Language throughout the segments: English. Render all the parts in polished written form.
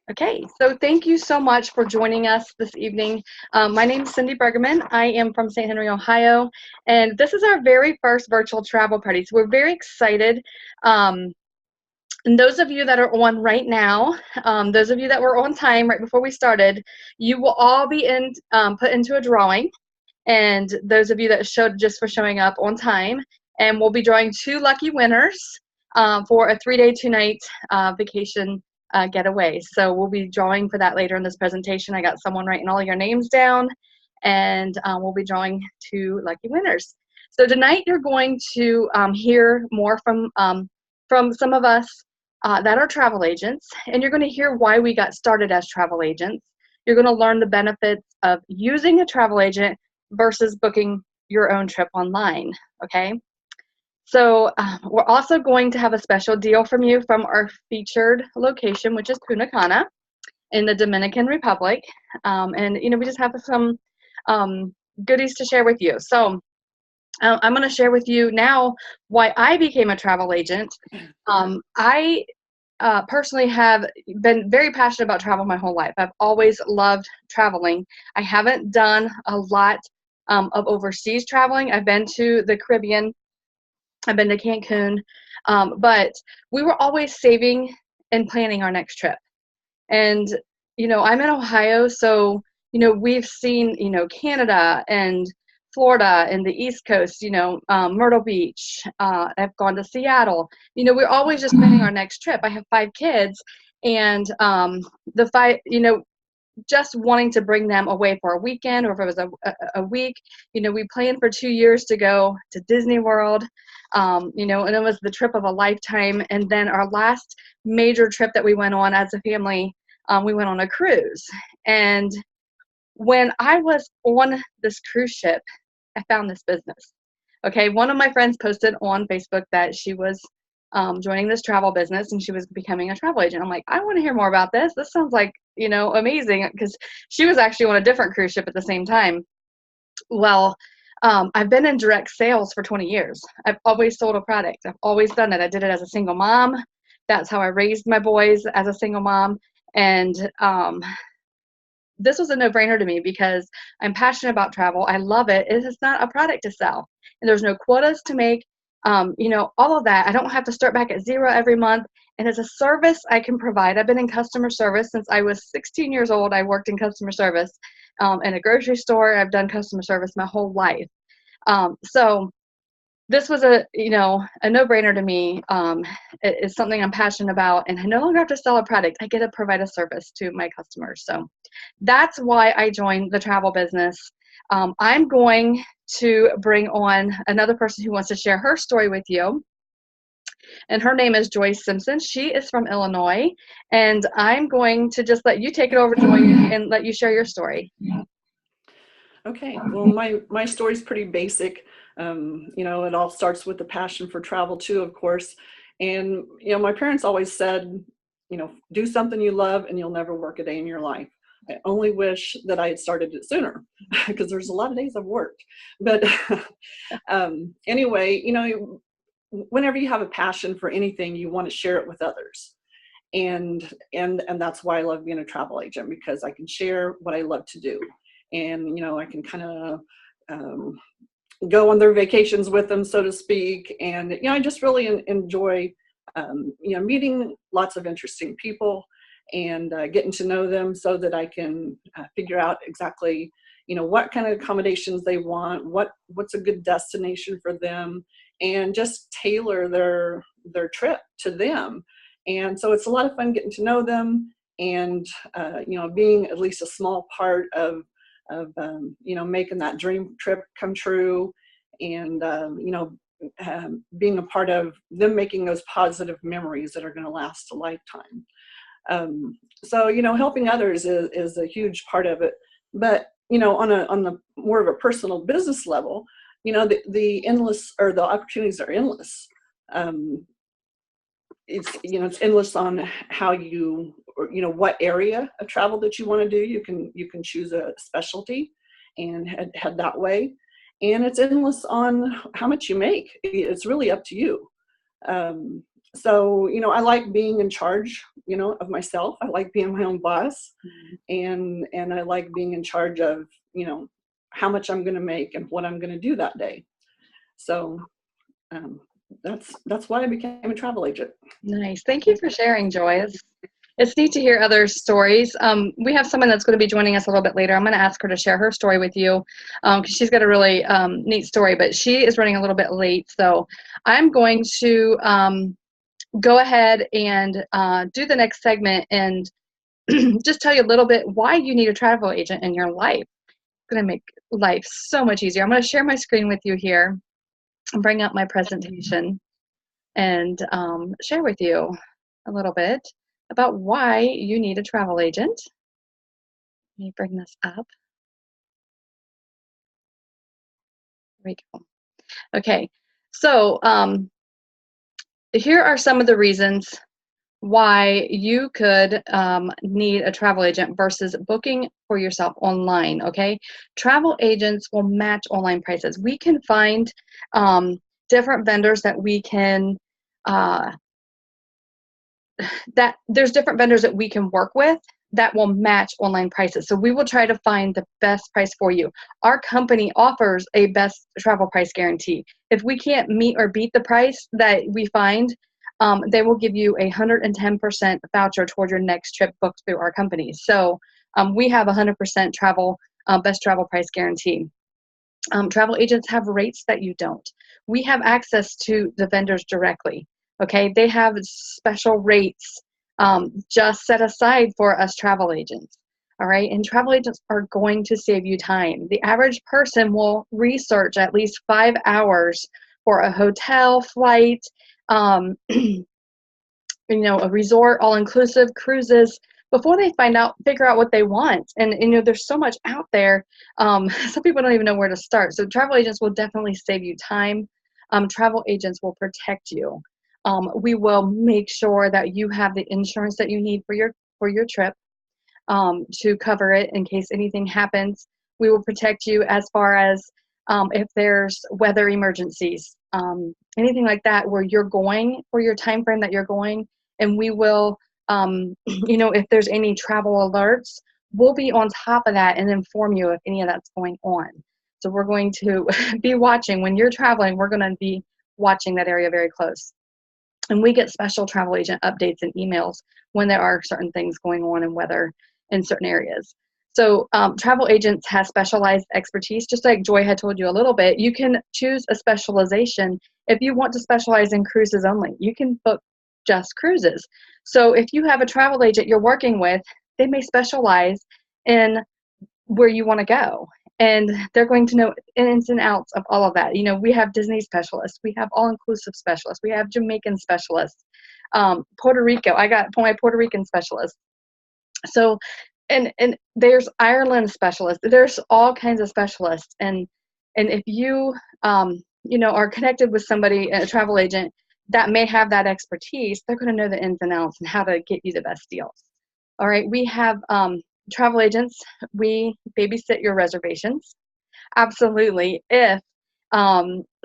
Okay, so thank you so much for joining us this evening. My name is Cindy Bergerman. I am from St. Henry, Ohio, and this is our very first virtual travel party. So we're very excited. And those of you that are on right now, those of you that were on time right before we started, you will all be put into a drawing. And those of you that showed just for showing up on time, and we'll be drawing 2 lucky winners for a 3-day, 2-night vacation getaway. So we'll be drawing for that later in this presentation. I got someone writing all your names down, and we'll be drawing 2 lucky winners. So tonight you're going to hear more from some of us that are travel agents, and you're going to hear why we got started as travel agents. You're going to learn the benefits of using a travel agent versus booking your own trip online, okay? So we're also going to have a special deal from you from our featured location, which is Punta Cana in the Dominican Republic. And, we just have some goodies to share with you. So I'm going to share with you now why I became a travel agent. I personally have been very passionate about travel my whole life. I've always loved traveling. I haven't done a lot of overseas traveling. I've been to the Caribbean. I've been to Cancun, but we were always saving and planning our next trip. And, I'm in Ohio, so, we've seen, Canada and Florida and the East Coast, Myrtle Beach. I've gone to Seattle. We're always just planning our next trip. I have 5 kids, and the 5, just wanting to bring them away for a weekend, or if it was a week, we planned for 2 years to go to Disney World, and it was the trip of a lifetime. And then our last major trip that we went on as a family, we went on a cruise. And when I was on this cruise ship, I found this business. Okay, one of my friends posted on Facebook that she was joining this travel business and she was becoming a travel agent. I'm like, I want to hear more about this. This sounds like, amazing, because she was actually on a different cruise ship at the same time. Well, I've been in direct sales for 20 years. I've always sold a product. I've always done it. I did it as a single mom. That's how I raised my boys, as a single mom. And this was a no-brainer to me because I'm passionate about travel. I love it. It is not a product to sell. And there's no quotas to make. All of that. I don't have to start back at zero every month. And it's a service I can provide. I've been in customer service since I was 16 years old. I worked in customer service in a grocery store. I've done customer service my whole life. So this was a no-brainer to me. It's something I'm passionate about, and I no longer have to sell a product. I get to provide a service to my customers. So that's why I joined the travel business. I'm going to bring on another person who wants to share her story with you. And her name is Joyce Simpson. She is from Illinois. And I'm going to just let you take it over, Joy, and let you share your story. Okay, well, my story's pretty basic. It all starts with the passion for travel too, of course. And, my parents always said, do something you love and you'll never work a day in your life. I only wish that I had started it sooner because there's a lot of days I've worked. But anyway, whenever you have a passion for anything, you want to share it with others. And that's why I love being a travel agent, because I can share what I love to do. And, I can kind of go on their vacations with them, so to speak. And, I just really enjoy, meeting lots of interesting people and getting to know them so that I can figure out exactly, what kind of accommodations they want, what's a good destination for them, and just tailor their trip to them. And so it's a lot of fun getting to know them and, being at least a small part of making that dream trip come true, and, being a part of them making those positive memories that are going to last a lifetime. So, helping others is a huge part of it. But, on the more of a personal business level, the endless, or the opportunities are endless. It's endless on how you, or, what area of travel that you want to do. You can choose a specialty and head that way. And it's endless on how much you make. It's really up to you. So, I like being in charge, of myself. I like being my own boss, and I like being in charge of, how much I'm going to make and what I'm going to do that day. So, um, that's why I became a travel agent. Nice. Thank you for sharing, Joy. It's neat to hear other stories. We have someone that's going to be joining us a little bit later. I'm going to ask her to share her story with you because she's got a really neat story, but she is running a little bit late. So I'm going to go ahead and do the next segment and just tell you a little bit why you need a travel agent in your life. It's going to make life so much easier. I'm going to share my screen with you here and bring up my presentation and share with you a little bit about why you need a travel agent. Let me bring this up. There we go. Okay, so here are some of the reasons why you could need a travel agent versus booking for yourself online, okay? Travel agents will match online prices. We can find different vendors that we can, there's different vendors that we can work with that will match online prices. So we will try to find the best price for you. Our company offers a best travel price guarantee. If we can't meet or beat the price that we find, they will give you a 110% voucher toward your next trip booked through our company. So we have 100% travel, best travel price guarantee. Travel agents have rates that you don't. We have access to the vendors directly. Okay, they have special rates just set aside for us travel agents. All right, and travel agents are going to save you time. The average person will research at least 5 hours for a hotel, flight, a resort, all-inclusive cruises before they figure out what they want. And there's so much out there. Some people don't even know where to start. So travel agents will definitely save you time. Travel agents will protect you. We will make sure that you have the insurance that you need for your trip to cover it in case anything happens. We will protect you as far as if there's weather emergencies, anything like that where you're going for your time frame that you're going, and we will, if there's any travel alerts, we'll be on top of that and inform you if any of that's going on. So we're going to be watching when you're traveling. We're going to be watching that area very close. And we get special travel agent updates and emails when there are certain things going on in weather in certain areas. So travel agents have specialized expertise, just like Joy had told you a little bit. You can choose a specialization. If you want to specialize in cruises only, you can book just cruises. So if you have a travel agent you're working with, they may specialize in where you want to go. And they're going to know ins and outs of all of that. We have Disney specialists. We have all-inclusive specialists. We have Jamaican specialists. Puerto Rico, I got my Puerto Rican specialist. So, and there's Ireland specialists. There's all kinds of specialists. And if you, are connected with somebody, a travel agent, that may have that expertise, they're going to know the ins and outs and how to get you the best deals. All right, we have travel agents, we babysit your reservations. Absolutely. If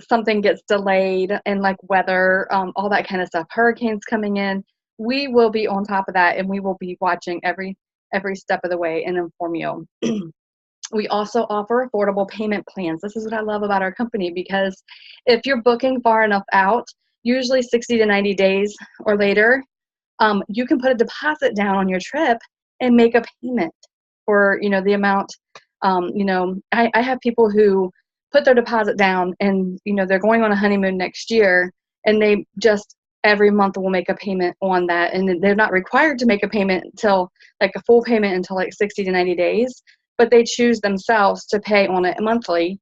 something gets delayed and like weather, all that kind of stuff, hurricanes coming in, we will be on top of that and we will be watching every step of the way and inform you. We also offer affordable payment plans. This is what I love about our company, because if you're booking far enough out, usually 60 to 90 days or later, you can put a deposit down on your trip and make a payment for the amount. I have people who put their deposit down and they're going on a honeymoon next year, and they just every month will make a payment on that, and they're not required to make a payment until like a full payment until like 60 to 90 days, but they choose themselves to pay on it monthly,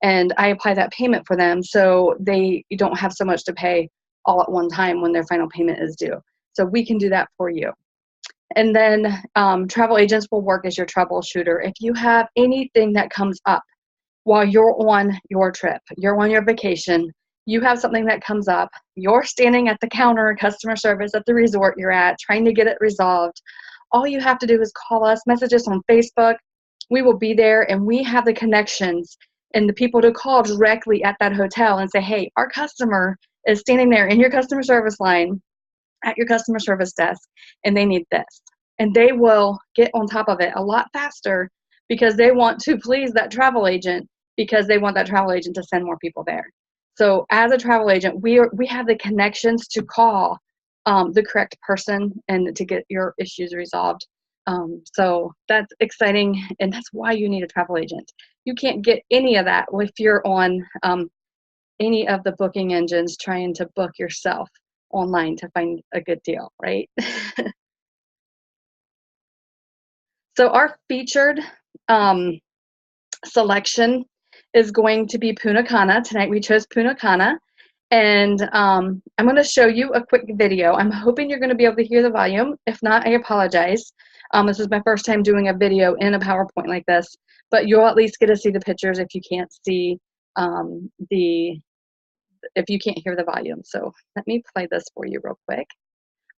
and I apply that payment for them so they don't have so much to pay all at one time when their final payment is due. So we can do that for you. And then travel agents will work as your troubleshooter. If you have anything that comes up while you're on your trip, you're on your vacation, you have something that comes up, you're standing at the counter, customer service at the resort you're at, trying to get it resolved, all you have to do is call us, message us on Facebook. We will be there, and we have the connections and the people to call directly at that hotel and say, hey, our customer is standing there in your customer service line at your customer service desk and they need this. And they will get on top of it a lot faster because they want to please that travel agent, because they want that travel agent to send more people there. So as a travel agent, we have the connections to call the correct person and to get your issues resolved. So that's exciting, and that's why you need a travel agent. You can't get any of that if you're on any of the booking engines trying to book yourself online to find a good deal, right? So our featured selection is going to be Punta Cana. Tonight we chose Punta Cana, and I'm going to show you a quick video. I'm hoping you're going to be able to hear the volume. If not, I apologize. This is my first time doing a video in a PowerPoint like this, but you'll at least get to see the pictures if you can't see if you can't hear the volume. So let me play this for you real quick.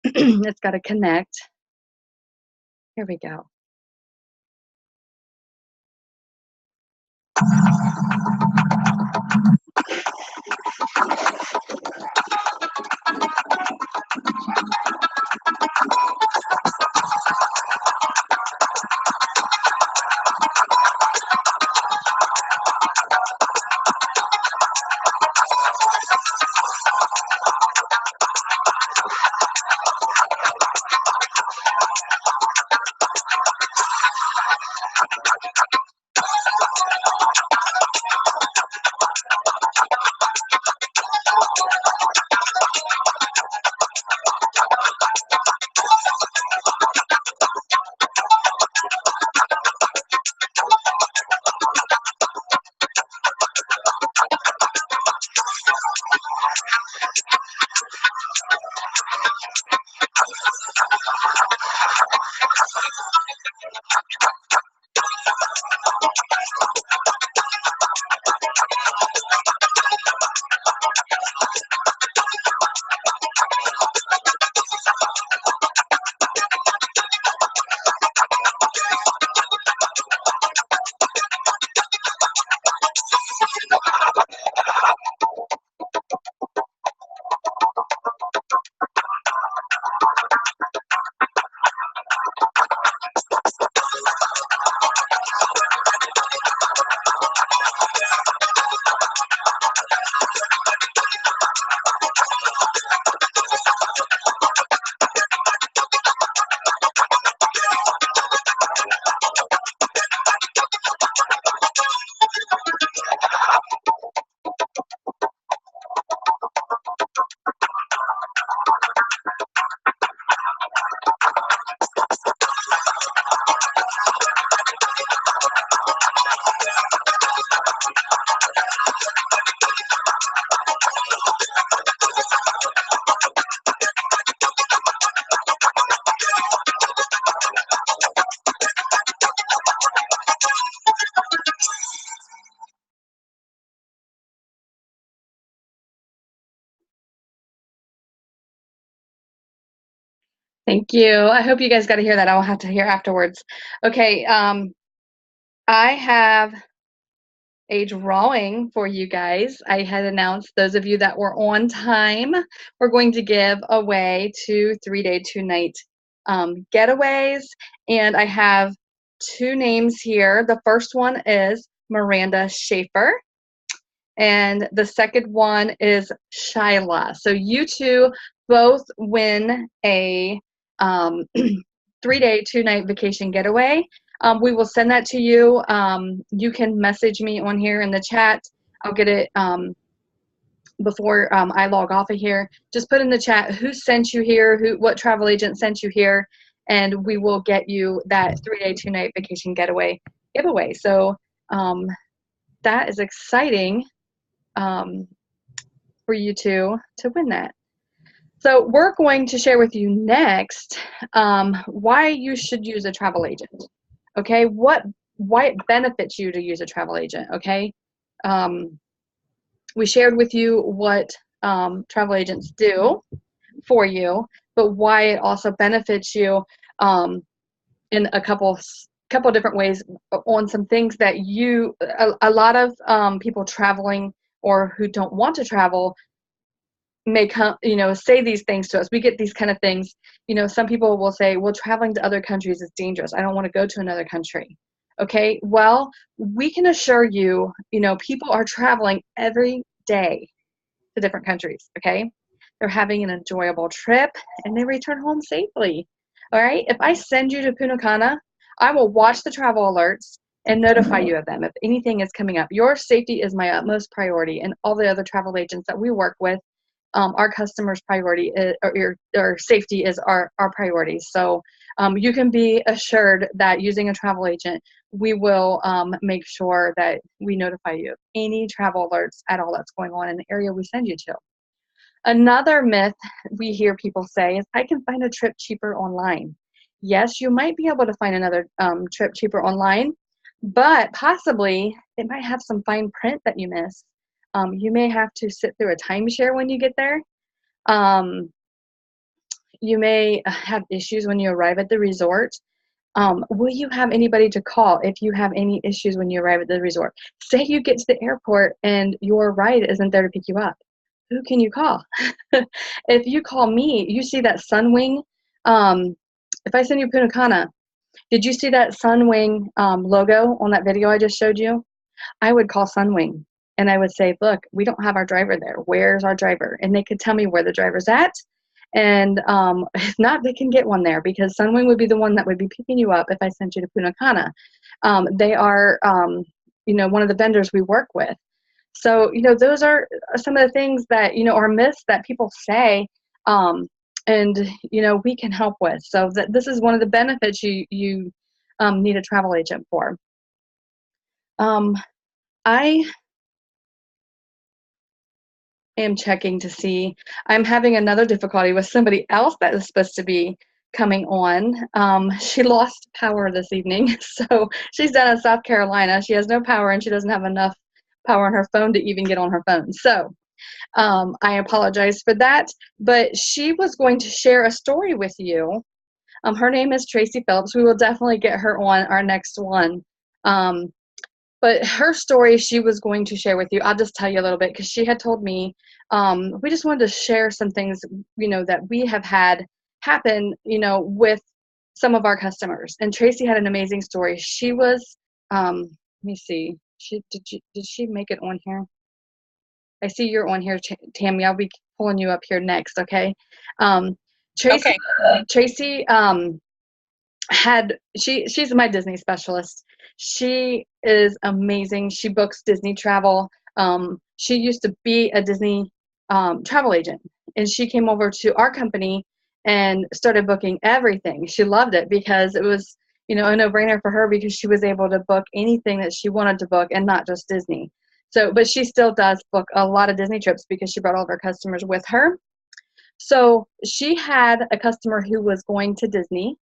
It's got to connect. Here we go. Thank you. I hope you guys got to hear that. I will have to hear afterwards. Okay, I have a drawing for you guys. I had announced those of you that were on time, we're going to give away 2 3-day, 2-night getaways. And I have 2 names here. The first one is Miranda Schaefer, and the second one is Shyla. So you two both win a 3-day, 2-night vacation getaway. We will send that to you. You can message me on here in the chat. I'll get it before I log off of here. Just put in the chat who sent you here, what travel agent sent you here, and we will get you that 3-day, 2-night vacation getaway giveaway. So that is exciting for you to win that. So we're going to share with you next why you should use a travel agent. Okay, why it benefits you to use a travel agent. Okay, we shared with you what travel agents do for you, but why it also benefits you in a couple different ways on some things that a lot of people traveling or who don't want to travel may come, say these things to us. We get these kind of things. Some people will say, well, traveling to other countries is dangerous. I don't want to go to another country. Okay, well, we can assure you, people are traveling every day to different countries. Okay, they're having an enjoyable trip and they return home safely. All right, if I send you to Punta Cana, I will watch the travel alerts and notify you of them if anything is coming up. Your safety is my utmost priority, and all the other travel agents that we work with, our customers' priority is, or safety is our priority. So you can be assured that using a travel agent, we will make sure that we notify you of any travel alerts at all that's going on in the area we send you to. Another myth we hear people say is, I can find a trip cheaper online. Yes, you might be able to find another trip cheaper online, but possibly it might have some fine print that you miss. You may have to sit through a timeshare when you get there. You may have issues when you arrive at the resort. Will you have anybody to call if you have any issues when you arrive at the resort? Say you get to the airport and your ride isn't there to pick you up. Who can you call? If you call me, you see that Sunwing. If I send you Punta Cana, did you see that Sunwing logo on that video I just showed you? I would call Sunwing and I would say, look, we don't have our driver there. Where's our driver? And they could tell me where the driver's at. And if not, they can get one there, because Sunwing would be the one that would be picking you up if I sent you to Punta Cana. They are, one of the vendors we work with. So, those are some of the things that, are myths that people say, and, we can help with. So this is one of the benefits you need a travel agent for. I am checking to see, I'm having another difficulty with somebody else that is supposed to be coming on. She lost power this evening, so she's down in South Carolina. She has no power and she doesn't have enough power on her phone to even get on her phone. So I apologize for that, but she was going to share a story with you. Her name is Tracy Phillips. We will definitely get her on our next one. But her story she was going to share with you, I'll just tell you a little bit, because she had told me, we just wanted to share some things, that we have had happen, with some of our customers. And Tracy had an amazing story. She was, let me see, did she make it on here? I see you're on here, Tammy. I'll be pulling you up here next, okay? Tracy, okay. Tracy she's my Disney specialist. She is amazing. She books Disney travel. She used to be a Disney travel agent, and she came over to our company and started booking everything. She loved it because it was, a no-brainer for her, because she was able to book anything that she wanted to book and not just Disney. So, but she still does book a lot of Disney trips because she brought all of her customers with her. So she had a customer who was going to Disney,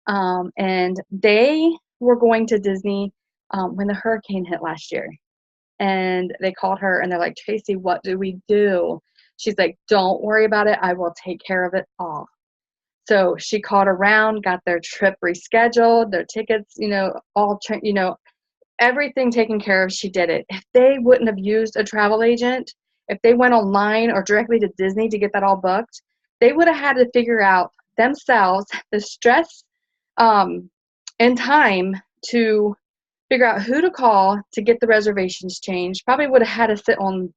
and they were going to Disney when the hurricane hit last year. And they called her and they're like, Tracy, what do we do? She's like, don't worry about it. I will take care of it all. So she called around, got their trip rescheduled, their tickets, everything taken care of. She did it. If they wouldn't have used a travel agent, if they went online or directly to Disney to get that all booked, they would have had to figure out themselves the stress and time to figure out who to call to get the reservations changed. Probably would have had to sit on,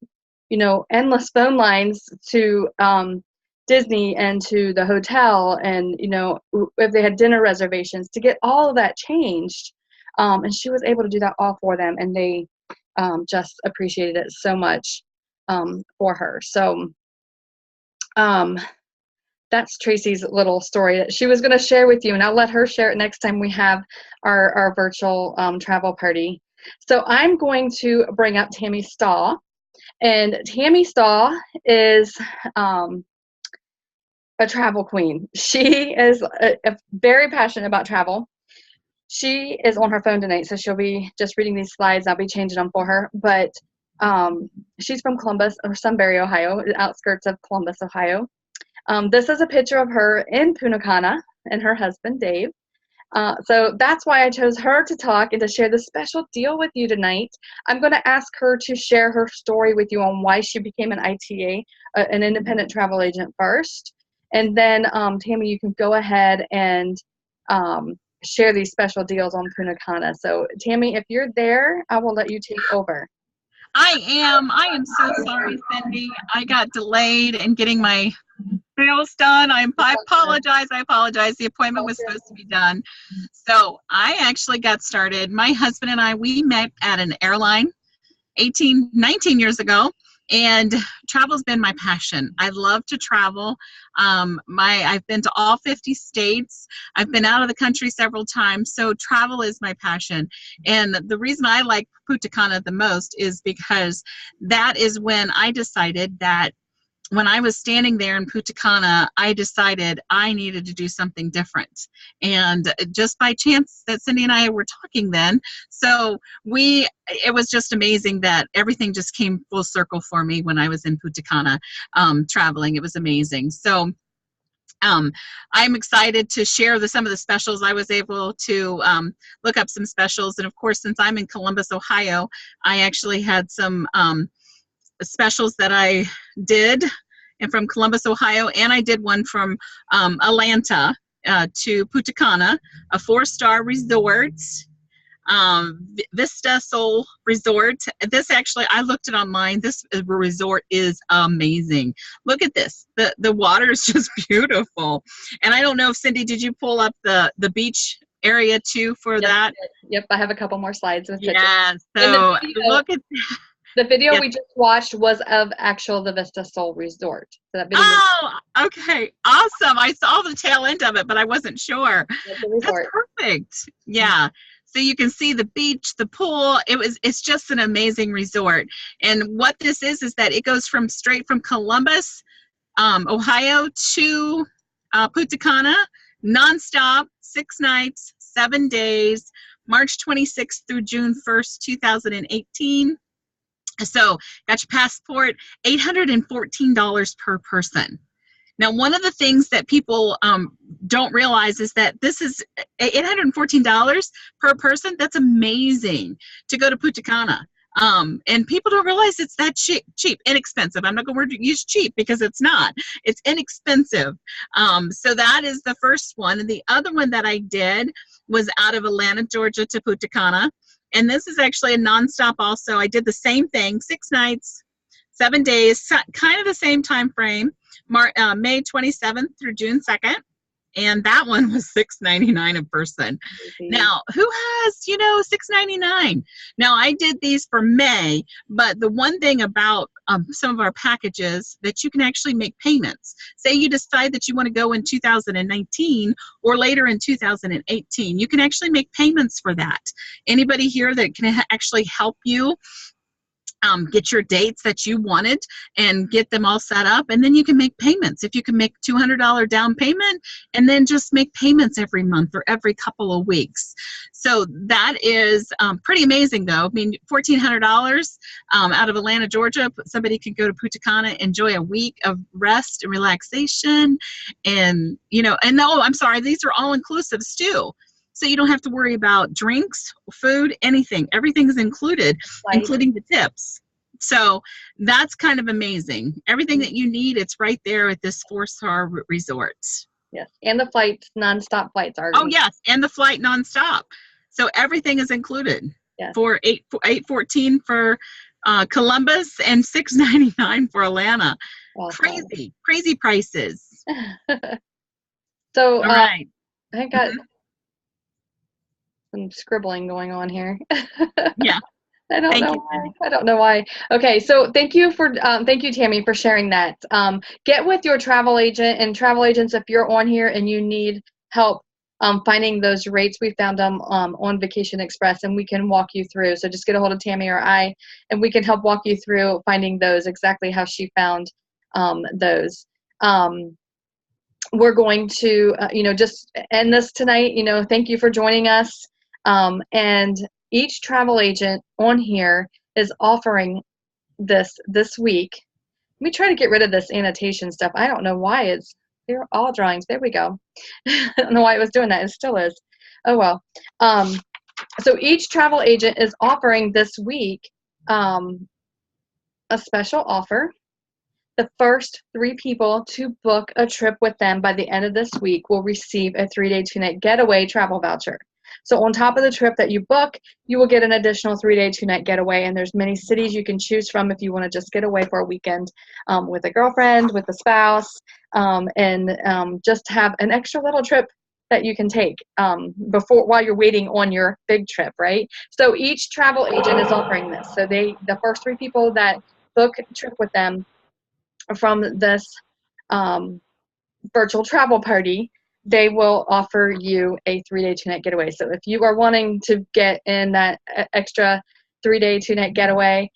endless phone lines to Disney and to the hotel, and, if they had dinner reservations, to get all of that changed. And she was able to do that all for them, and they just appreciated it so much for her. So that's Tracy's little story that she was going to share with you, and I'll let her share it next time we have our virtual travel party. So I'm going to bring up Tammy Stahl, and Tammy Stahl is a travel queen. She is very passionate about travel. She is on her phone tonight, so she'll be just reading these slides. I'll be changing them for her. But she's from Columbus, or Sunbury, Ohio, the outskirts of Columbus, Ohio. This is a picture of her in Punta Cana and her husband, Dave. So that's why I chose her to talk and to share this special deal with you tonight. I'm going to ask her to share her story with you on why she became an ITA, an independent travel agent first. And then, Tammy, you can go ahead and share these special deals on Punta Cana. So, Tammy, if you're there, I will let you take over. I am. I am so sorry, Cindy. I got delayed in getting my nails done. I apologize. I apologize. The appointment was supposed to be done. So I actually got started. My husband and I, we met at an airline 19 years ago. And travel's been my passion. I love to travel. I've been to all 50 states. I've been out of the country several times. So travel is my passion. And the reason I like Punta Cana the most is because that is when I decided that when I was standing there in Punta Cana, I decided I needed to do something different. And just by chance that Cindy and I were talking then, so it was just amazing that everything just came full circle for me when I was in Punta Cana traveling. It was amazing. So I'm excited to share some of the specials. I was able to look up some specials. And of course, since I'm in Columbus, Ohio, I actually had some specials that I did and from Columbus, Ohio, and I did one from Atlanta to Punta Cana, a 4-star resort, Vista Soul Resort. This actually, I looked it online. This resort is amazing. Look at this. The water is just beautiful. And I don't know if Cindy, did you pull up the beach area too for that? Yep, I have a couple more slides with pictures. Yeah, so look at the video yes. we just watched was of the Vista Soul Resort. So that video okay, awesome. I saw the tail end of it, but I wasn't sure. That's perfect. Yeah. So you can see the beach, the pool. It's just an amazing resort. And what this is that it goes straight from Columbus, Ohio to Punta Cana, nonstop, 6 nights, 7 days, March 26th through June 1st, 2018. So got your passport, $814 per person. Now, one of the things that people don't realize is that this is $814 per person. That's amazing to go to Punta Cana. And people don't realize it's that cheap, inexpensive. I'm not going to use cheap because it's not. It's inexpensive. So that is the first one. And the other one that I did was out of Atlanta, Georgia to Punta Cana. And this is actually a nonstop also. I did the same thing, 6 nights, 7 days, kind of the same time frame, May 27th through June 2nd. And that one was $6.99 a person. Mm-hmm. Now, who has, $6.99? Now, I did these for May, but the one thing about some of our packages that you can actually make payments. Say you decide that you want to go in 2019 or later in 2018. You can actually make payments for that. Anybody here that can actually help you get your dates that you wanted and get them all set up, and then you can make payments. If you can make $200 down payment and then just make payments every month or every couple of weeks. So that is pretty amazing though. I mean, $1,400 out of Atlanta, Georgia, somebody could go to Punta Cana, enjoy a week of rest and relaxation, and no, I'm sorry, these are all inclusives too. So you don't have to worry about drinks, food, anything. Everything is included, including the tips. So that's kind of amazing. Everything that you need, it's right there at this 4-star resort. Yes, and the flights, nonstop flights are. Oh yes, and the flight nonstop. So everything is included. Yes. For $814 for Columbus and $6.99 for Atlanta. Awesome. Crazy prices. So all right. I got some scribbling going on here. Yeah. I don't know why. Okay, so thank you, Tammy, for sharing that. Get with your travel agent, and travel agents, if you're on here and you need help finding those rates, we found them on Vacation Express, and we can walk you through. So just get a hold of Tammy or I, and we can help walk you through finding those, exactly how she found those. We're going to, just end this tonight. Thank you for joining us. And each travel agent on here is offering this week. Let me try to get rid of this annotation stuff. I don't know why they're all drawings. There we go. I don't know why it was doing that. It still is. Oh, well. So each travel agent is offering this week a special offer. The first 3 people to book a trip with them by the end of this week will receive a 3-day, 2-night getaway travel voucher. So on top of the trip that you book, you will get an additional 3-day, 2-night getaway, and there's many cities you can choose from if you want to just get away for a weekend with a girlfriend, with a spouse, and just have an extra little trip that you can take while you're waiting on your big trip, right? So each travel agent is offering this. So the first 3 people that book a trip with them from this virtual travel party, they will offer you a 3-day, 2-night getaway. So if you are wanting to get in that extra 3-day, 2-night getaway,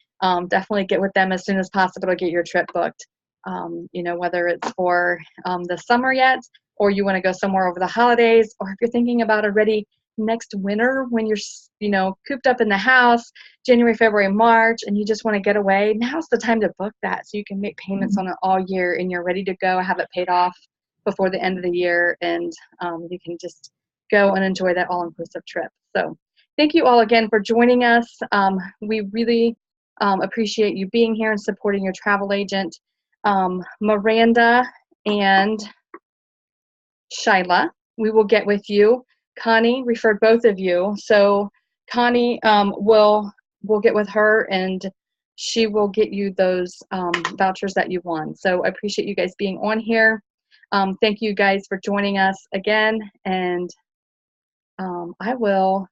definitely get with them as soon as possible to get your trip booked. Whether it's for the summer yet, or you want to go somewhere over the holidays, or if you're thinking about already next winter when you're cooped up in the house, January, February, March, and you just want to get away, now's the time to book that so you can make payments on it all year and you're ready to go, have it paid off before the end of the year, and you can just go and enjoy that all-inclusive trip. So thank you all again for joining us. We really appreciate you being here and supporting your travel agent. Miranda and Shyla, we will get with you. Connie referred both of you, so Connie will get with her and she will get you those vouchers that you won. So I appreciate you guys being on here. Thank you guys for joining us again, and I will